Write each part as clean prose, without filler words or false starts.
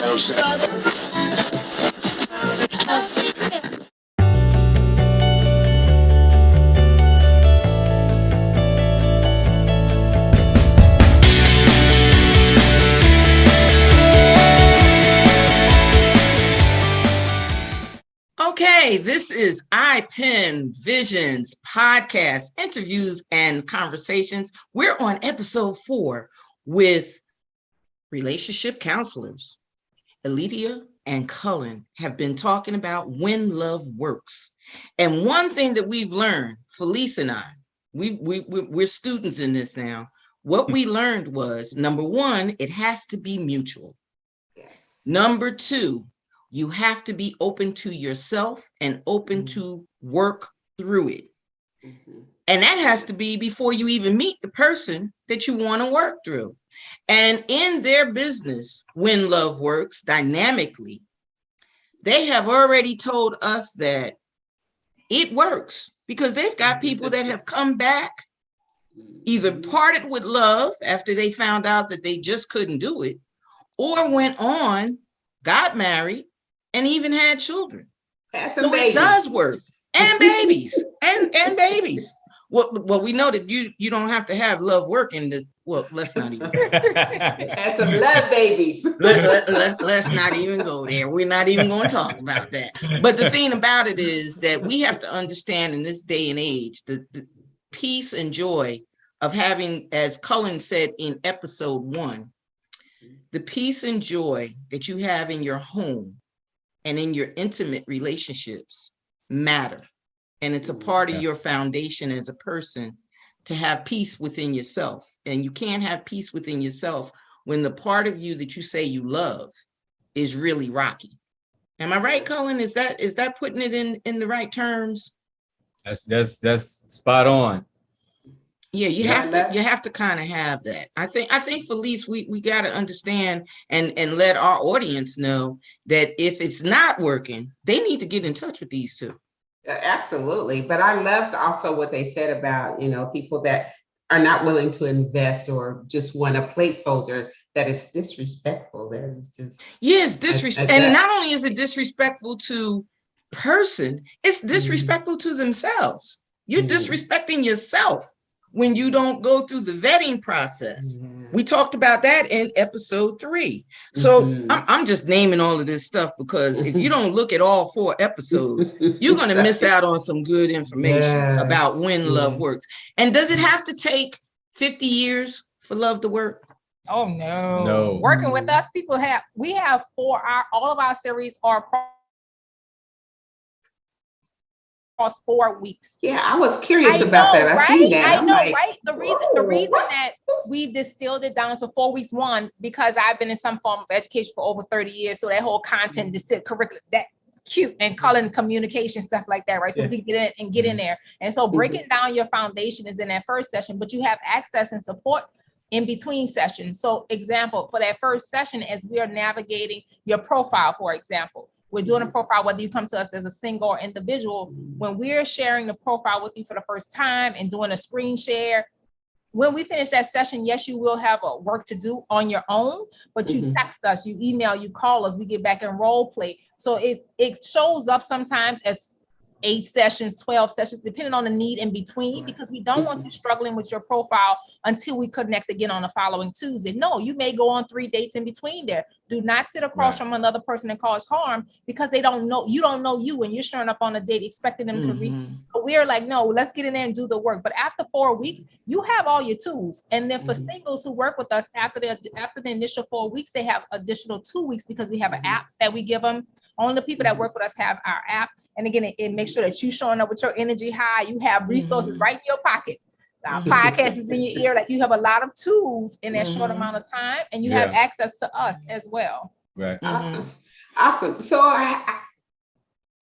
Okay, this is IPen Visions podcast, interviews and conversations. We're on episode 4 with relationship counselors. Elitia and Cullen have been talking about when love works. And one thing that we've learned, Felice and I, we're students in this now. What we learned was, number 1, it has to be mutual. Yes. Number 2, you have to be open to yourself and open to work through it. And that has to be before you even meet the person that you want to work through. And in their business, When Love Works, Dynamically, they have already told us that it works because they've got people that have come back, either parted with love after they found out that they just couldn't do it, or went on, got married, and even had children. So it does work. And babies. and babies. Well, we know that you don't have to have love working to, well, let's not even. Have some love babies. Let's not even go there. We're not even going to talk about that. But the thing about it is that we have to understand in this day and age, the peace and joy of having, as Cullen said in episode 1, the peace and joy that you have in your home and in your intimate relationships matter. And it's a part of your foundation as a person to have peace within yourself. And you can't have peace within yourself when the part of you that you say you love is really rocky. Am I right, Cullen? Is that putting it in the right terms? That's spot on. Yeah, you have to kind of have that. I think Felice, we got to understand and let our audience know that if it's not working, they need to get in touch with these two. Absolutely. But I loved also what they said about, people that are not willing to invest or just want a placeholder that is disrespectful. That is just. Yes, disrespectful. And not only is it disrespectful to person, it's disrespectful to themselves. You're disrespecting yourself when you don't go through the vetting process. We talked about that in episode 3. So I'm just naming all of this stuff because if you don't look at all 4 episodes, you're going to miss out on some good information about when love works. And does it have to take 50 years for love to work? Oh, no. Working with us, we have all of our series are across 4 weeks. Yeah, I was curious about that. I seen that. I know, right? The reason that we distilled it down to 4 weeks, one, because I've been in some form of education for over 30 years. So that whole content, distilled curriculum, that cute and Cullen communication, stuff like that, right? So we can get in there. And so breaking down your foundation is in that first session, but you have access and support in between sessions. So example, for that first session, as we are navigating your profile, for example, we're doing a profile, whether you come to us as a single or individual, when we're sharing the profile with you for the first time and doing a screen share, when we finish that session, yes, you will have a work to do on your own, but you text us, you email, you call us, we get back in role play. So it shows up sometimes as 8 sessions, 12 sessions, depending on the need in between, because we don't want you struggling with your profile until we connect again on the following Tuesday. No, you may go on 3 dates in between there. Do not sit across from another person and cause harm because they don't know, you don't know you, and you're showing up on a date expecting them to read. But we're like, no, let's get in there and do the work. But after 4 weeks, you have all your tools. And then for singles who work with us after the initial 4 weeks, they have additional 2 weeks because we have an app that we give them. Only the people that work with us have our app. And again, it makes sure that you're showing up with your energy high. You have resources right in your pocket. Our podcast is in your ear. Like, you have a lot of tools in that short amount of time, and you have access to us as well. Right. Awesome. So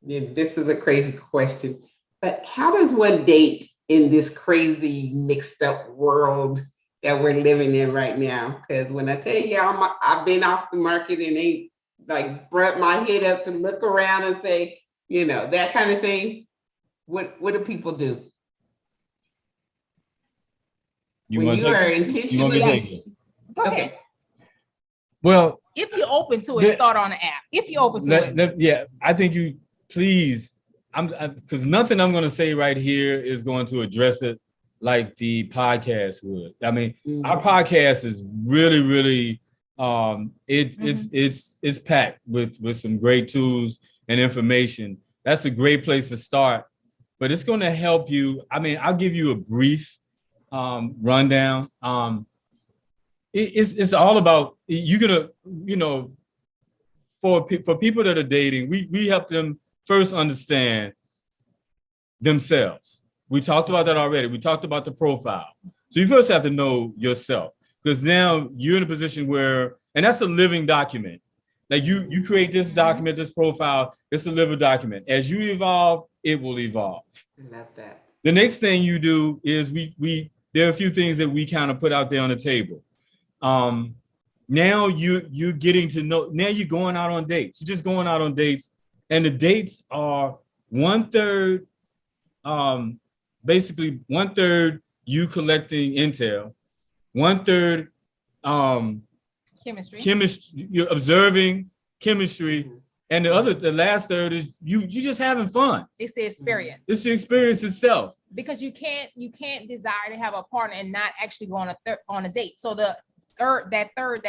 this is a crazy question, but how does one date in this crazy mixed up world that we're living in right now? Because when I tell you I've been off the market and ain't like brought my head up to look around and say, that kind of thing. What do people do? When you are intentionally. Go ahead. Well, If you're open to it, start on the app. If you're open to it. Yeah, I think you please. Because nothing I'm going to say right here is going to address it like the podcast would. I mean, our podcast is really, really it's packed with some great tools and information. That's a great place to start, but it's going to help you. I mean, I'll give you a brief rundown. It's all about you're gonna, for people that are dating, we help them first understand themselves. We talked about that already. We talked about the profile. So you first have to know yourself, because now you're in a position where, and that's a living document. Like you create this document, this profile, it's a living document. As you evolve, it will evolve. I love that. The next thing you do is there are a few things that we kind of put out there on the table. Now you're getting to know, now you're going out on dates. You're just going out on dates, and the dates are 1/3, basically 1/3 you collecting intel, 1/3 chemistry, you're observing chemistry, and the last third is you just having fun. It's the experience. It's the experience itself. Because you can't desire to have a partner and not actually go on a date. So that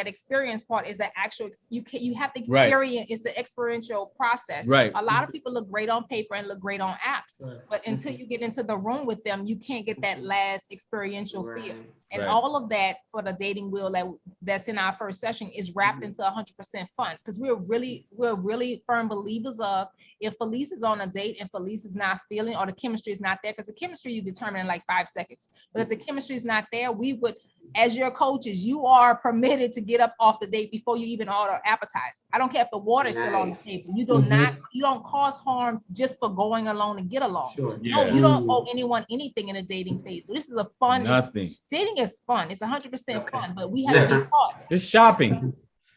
experience part is the actual, you have to experience. Right. It's the experiential process. Right. A lot of people look great on paper and look great on apps, but until you get into the room with them, you can't get that last experiential feel. And all of that for the dating wheel that's in our first session is wrapped into 100% fun, because we're really firm believers of, if Felice is on a date and Felice is not feeling, or the chemistry is not there, because the chemistry you determine in like 5 seconds, but if the chemistry is not there, we would, as your coaches, you are permitted to get up off the date before you even order appetizer. I don't care if the water is still on the table. You do not, you don't cause harm just for going alone and get along. Sure. No, you don't owe anyone anything in a dating phase. So this is a fun. Nothing. Dating is fun. It's 100% fun, but we have to be taught. It's shopping.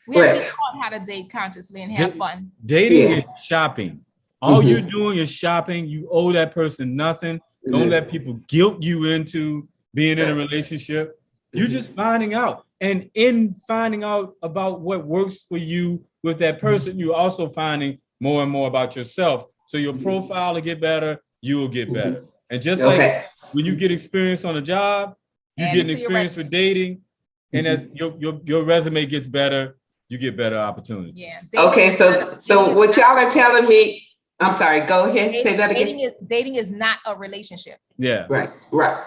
We have to be taught how to date consciously and have fun. Dating is shopping. All you're doing is shopping. You owe that person nothing. Don't let people guilt you into being in a relationship. You're just finding out. And in finding out about what works for you with that person, you're also finding more and more about yourself. So your profile will get better, you will get better. And just like when you get experience on a job, you get an experience with dating, and as your resume gets better, you get better opportunities. Yeah. Okay, so what y'all are telling me, I'm sorry, go ahead, say that again. Dating is not a relationship. Yeah. Right.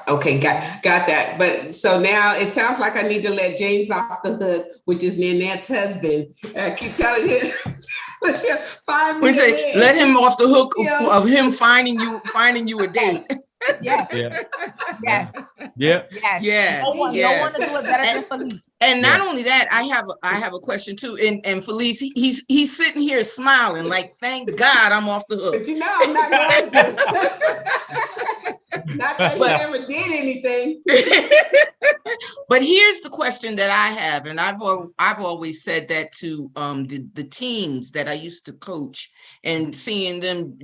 Okay, got that. But so now it sounds like I need to let James off the hook, which is Nanette's husband. I keep telling him, 5 minutes. Let him off the hook of him finding you a date. Yes. No one to do it better than Felice. And not only that, I have a question too. And Felice, he's sitting here smiling like, thank God I'm off the hook. But I'm not going to. Not that he ever did anything. But here's the question that I have, and I've always said that to the teams that I used to coach, and seeing them,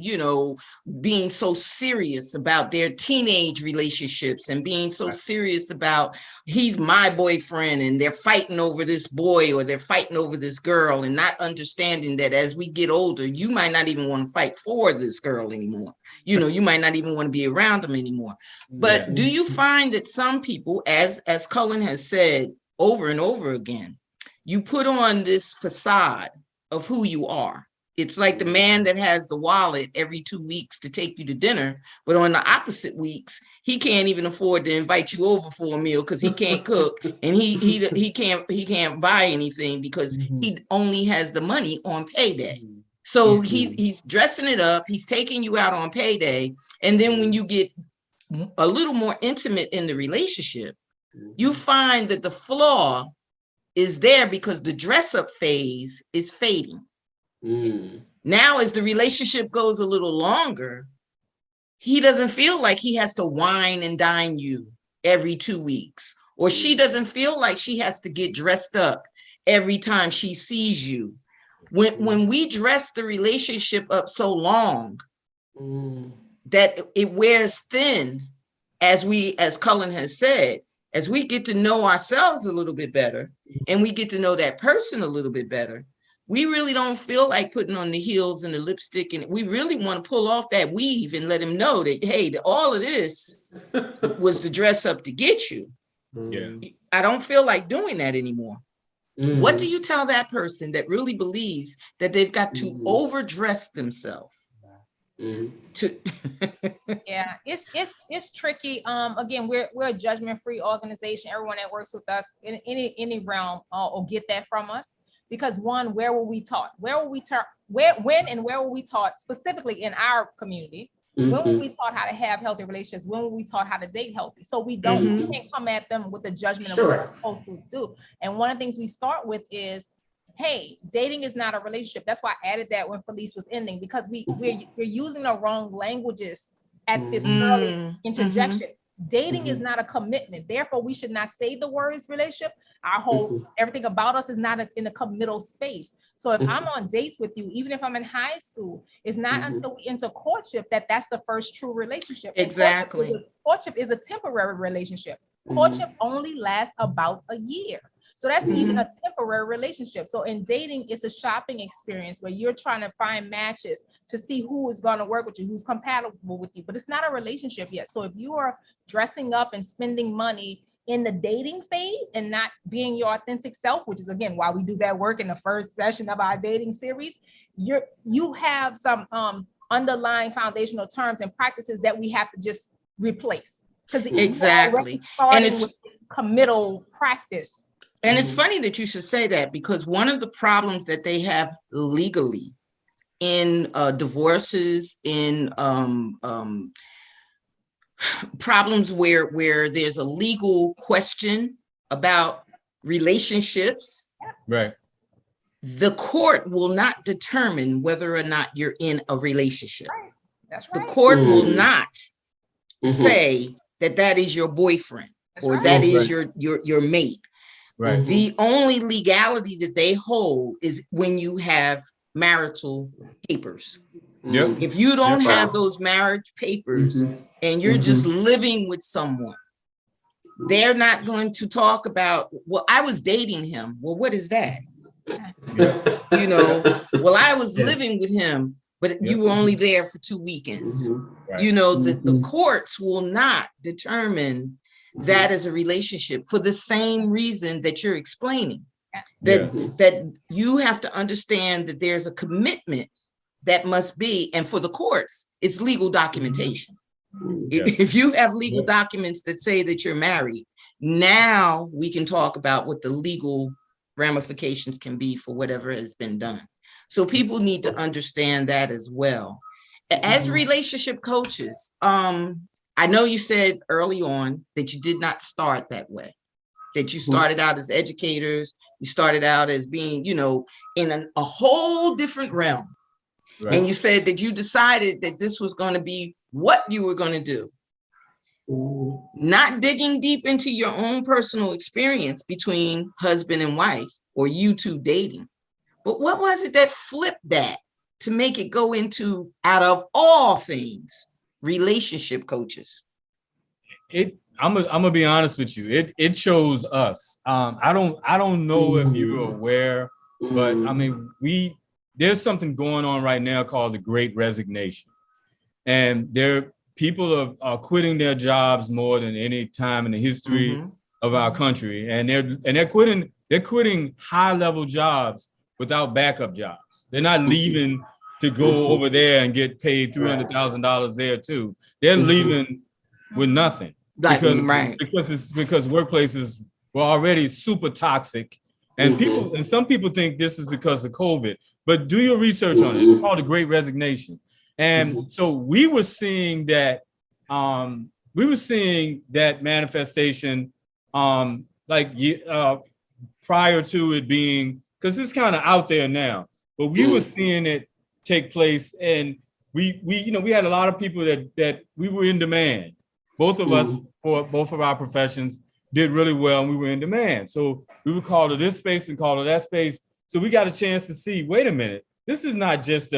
being so serious about their teenage relationships and being so serious about he's my boyfriend, and they're fighting over this boy or they're fighting over this girl, and not understanding that as we get older, you might not even want to fight for this girl anymore. You might not even want to be around them anymore. But do you find that some people, as Cullen has said over and over again, you put on this facade of who you are? It's like the man that has the wallet every 2 weeks to take you to dinner, but on the opposite weeks, he can't even afford to invite you over for a meal because he can't cook, and he can't buy anything because he only has the money on payday. So he's dressing it up, he's taking you out on payday, and then when you get a little more intimate in the relationship, you find that the flaw is there because the dress up phase is fading. Now, as the relationship goes a little longer, he doesn't feel like he has to wine and dine you every 2 weeks, or she doesn't feel like she has to get dressed up every time she sees you. When we dress the relationship up so long that it wears thin, as Cullen has said, as we get to know ourselves a little bit better and we get to know that person a little bit better, we really don't feel like putting on the heels and the lipstick, and we really want to pull off that weave and let him know that, hey, all of this was the dress up to get you. Yeah. I don't feel like doing that anymore. What do you tell that person that really believes that they've got to overdress themselves? Yeah, it's tricky. Again, we're a judgment-free organization. Everyone that works with us in any realm will get that from us. Because one, where were we taught? When and where were we taught specifically in our community? When were we taught how to have healthy relationships? When were we taught how to date healthy? So we can't come at them with the judgment of what they're supposed to do. And one of the things we start with is, hey, dating is not a relationship. That's why I added that when Felice was ending, because we're using the wrong languages at this early interjection. Dating is not a commitment. Therefore, we should not say the words relationship. Our whole everything about us is not in a committal space. So if I'm on dates with you, even if I'm in high school, it's not until we enter courtship that's the first true relationship. Exactly. Courtship is a temporary relationship. Courtship only lasts about a year. So that's even a temporary relationship. So in dating, it's a shopping experience where you're trying to find matches to see who is going to work with you, who's compatible with you, but it's not a relationship yet. So if you are dressing up and spending money in the dating phase and not being your authentic self, which is again why we do that work in the first session of our dating series, you have some underlying foundational terms and practices that we have to just replace. Exactly. And it's committal practice. And it's funny that you should say that, because one of the problems that they have legally in divorces, in problems where there's a legal question about relationships, right? The court will not determine whether or not you're in a relationship. Right. That's right. The court will not say that is your boyfriend or that is your mate. Right. The only legality that they hold is when you have marital papers. Yep. If you don't have those marriage papers and you're just living with someone, they're not going to talk about, well, I was dating him. Well, what is that? You know, well, I was living with him, but you were only there for 2 weekends. Right. You know, the courts will not determine that as a relationship for the same reason that you're explaining. That you have to understand that there's a commitment that must be, and for the courts, it's legal documentation. If you have legal documents that say that you're married, now we can talk about what the legal ramifications can be for whatever has been done. So people need to understand that as well. As relationship coaches, I know you said early on that you did not start that way, that you started out as educators, you started out as being, you know, in a whole different realm. Right. And you said that you decided that this was going to be what you were going to do. Not digging deep into your own personal experience between husband and wife or you two dating. But what was it that flipped that to make it go into, out of all things, relationship coaches? I'm gonna be honest with you. It chose us. I don't know if you're aware, but I mean, there's something going on right now called the Great Resignation, and people are quitting their jobs more than any time in the history of our country, and they're quitting high level jobs without backup jobs. They're not leaving to go over there and get paid $300,000 there too. They're leaving with nothing because workplaces were already super toxic, and some people think this is because of COVID. But do your research on it. It's called the Great Resignation, and so we were seeing that manifestation prior to it being, because it's kind of out there now, but we were seeing it take place, and we had a lot of people that we were in demand. Both of us, for both of our professions, did really well, and we were in demand. So we would call to this space and call to that space. So we got a chance to see, wait a minute, this is not just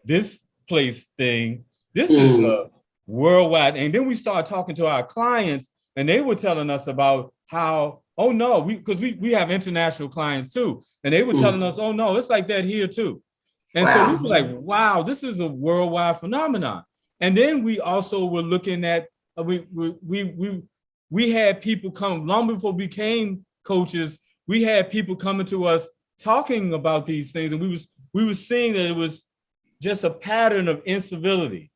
this place thing. This is a worldwide. And then we start talking to our clients, and they were telling us about how, oh no, because we have international clients too. And they were telling us, oh no, it's like that here too. And so we were like, wow, this is a worldwide phenomenon. And then we also were looking at, we had people come long before we became coaches. We had people coming to us talking about these things, and we were seeing that it was just a pattern of incivility,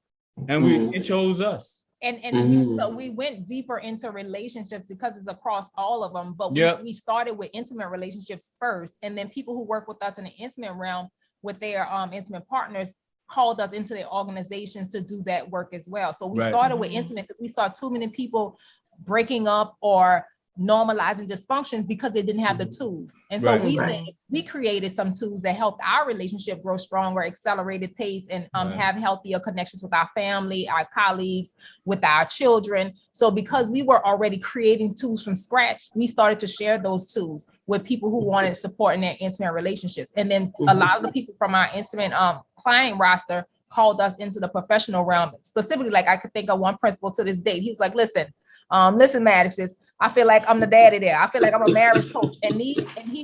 and it chose us. And so we went deeper into relationships because it's across all of them. But we started with intimate relationships first, and then people who work with us in the intimate realm with their intimate partners called us into their organizations to do that work as well. So we started with intimate because we saw too many people breaking up or normalizing dysfunctions because they didn't have the tools. And so we said we created some tools that helped our relationship grow stronger, accelerated pace, and have healthier connections with our family, our colleagues, with our children. So because we were already creating tools from scratch, we started to share those tools with people who wanted support in their intimate relationships. And then a lot of the people from our intimate client roster called us into the professional realm. Specifically, like I could think of one principal to this day. He was like, listen, Maddox, I feel like I'm the daddy there. I feel like I'm a marriage coach. And he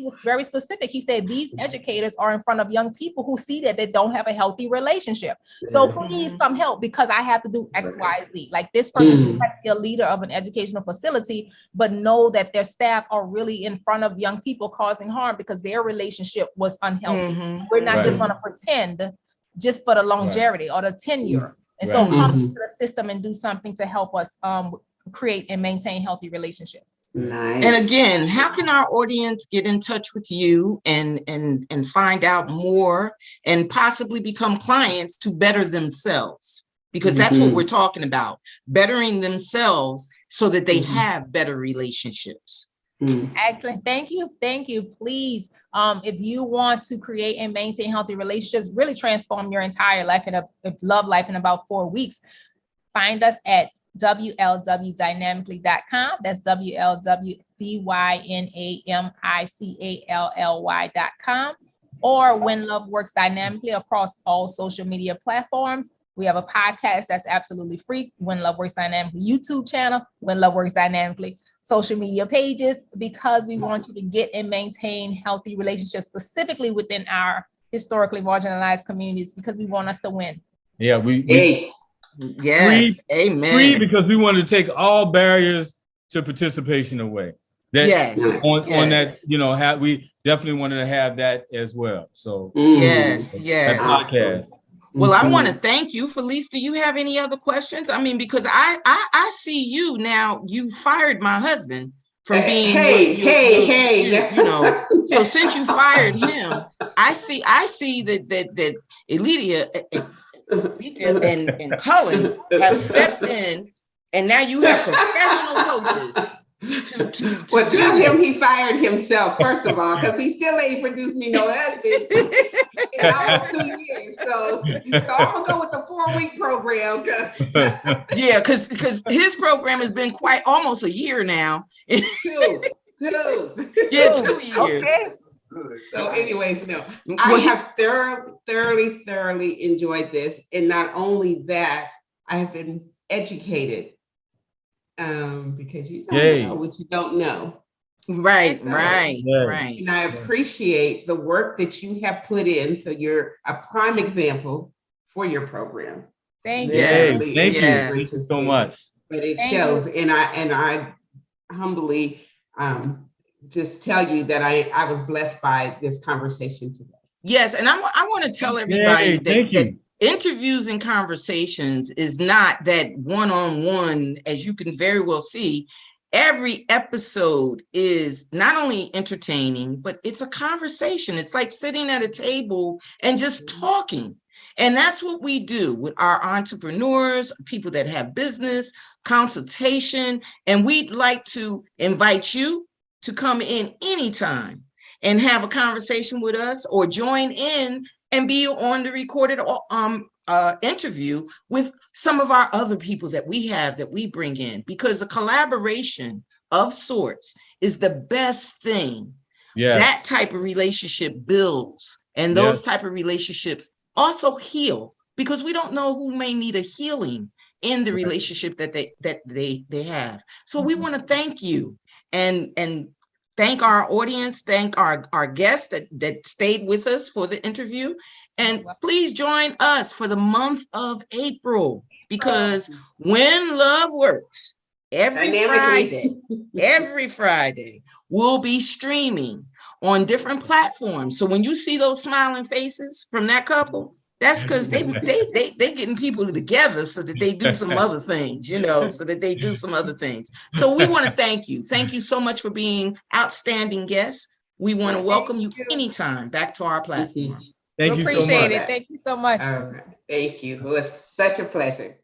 was very specific. He said, these educators are in front of young people who see that they don't have a healthy relationship. So please come help because I have to do X, Y, Z. Like this person is a leader of an educational facility, but know that their staff are really in front of young people causing harm because their relationship was unhealthy. We're not just going to pretend just for the longevity or the tenure. And so come into the system and do something to help us create and maintain healthy relationships. Nice. And again, how can our audience get in touch with you and find out more and possibly become clients to better themselves? Because that's what we're talking about, bettering themselves so that they have better relationships. Excellent. Thank you. Please, if you want to create and maintain healthy relationships, really transform your entire life and love life in about 4 weeks, find us at wlwdynamically.com. That's wlwdynamically.com, or When Love Works Dynamically across all social media platforms. We have a podcast that's absolutely free, When Love Works Dynamically YouTube channel, When Love Works Dynamically social media pages, because we want you to get and maintain healthy relationships specifically within our historically marginalized communities, because we want us to win. Yeah, Yes, amen. Free because we want to take all barriers to participation away. On that, we definitely wanted to have that as well. So yes. that podcast. Well, I want to thank you. Felice, do you have any other questions? I mean, because I see you now. You fired my husband from being you know. So since you fired him, I see that Elitia and Cullen have stepped in, and now you have professional coaches. Well, tell him he fired himself, first of all, because he still ain't produced me no husband in almost 2 years. So I'm gonna go with the 4-week program. Yeah, because his program has been quite almost a year now. Two. Yeah, 2 years. Okay. So anyways, I have thoroughly enjoyed this. And not only that, I have been educated because you don't know what you don't know. Right. And I appreciate the work that you have put in. So you're a prime example for your program. Thank you. Thank you so much. But it shows, and I humbly just tell you that I was blessed by this conversation today. Yes, and I want to tell everybody that interviews and conversations is not that one-on-one, as you can very well see. Every episode is not only entertaining, but it's a conversation. It's like sitting at a table and just talking. And that's what we do with our entrepreneurs, people that have business, consultation. And we'd like to invite you to come in anytime and have a conversation with us, or join in and be on the recorded interview with some of our other people that we bring in, because a collaboration of sorts is the best thing. That type of relationship builds, and those type of relationships also heal because we don't know who may need a healing in the relationship that they have. So we want to thank you and thank our audience, thank our guests that stayed with us for the interview. And please join us for the month of April, because when love works, every Friday we'll be streaming on different platforms. So when you see those smiling faces from that couple, that's because they getting people together so that they do some other things, So we want to thank you. Thank you so much for being outstanding guests. We want to welcome you anytime back to our platform. Thank you so much. Appreciate it. Thank you so much. Thank you. It was such a pleasure.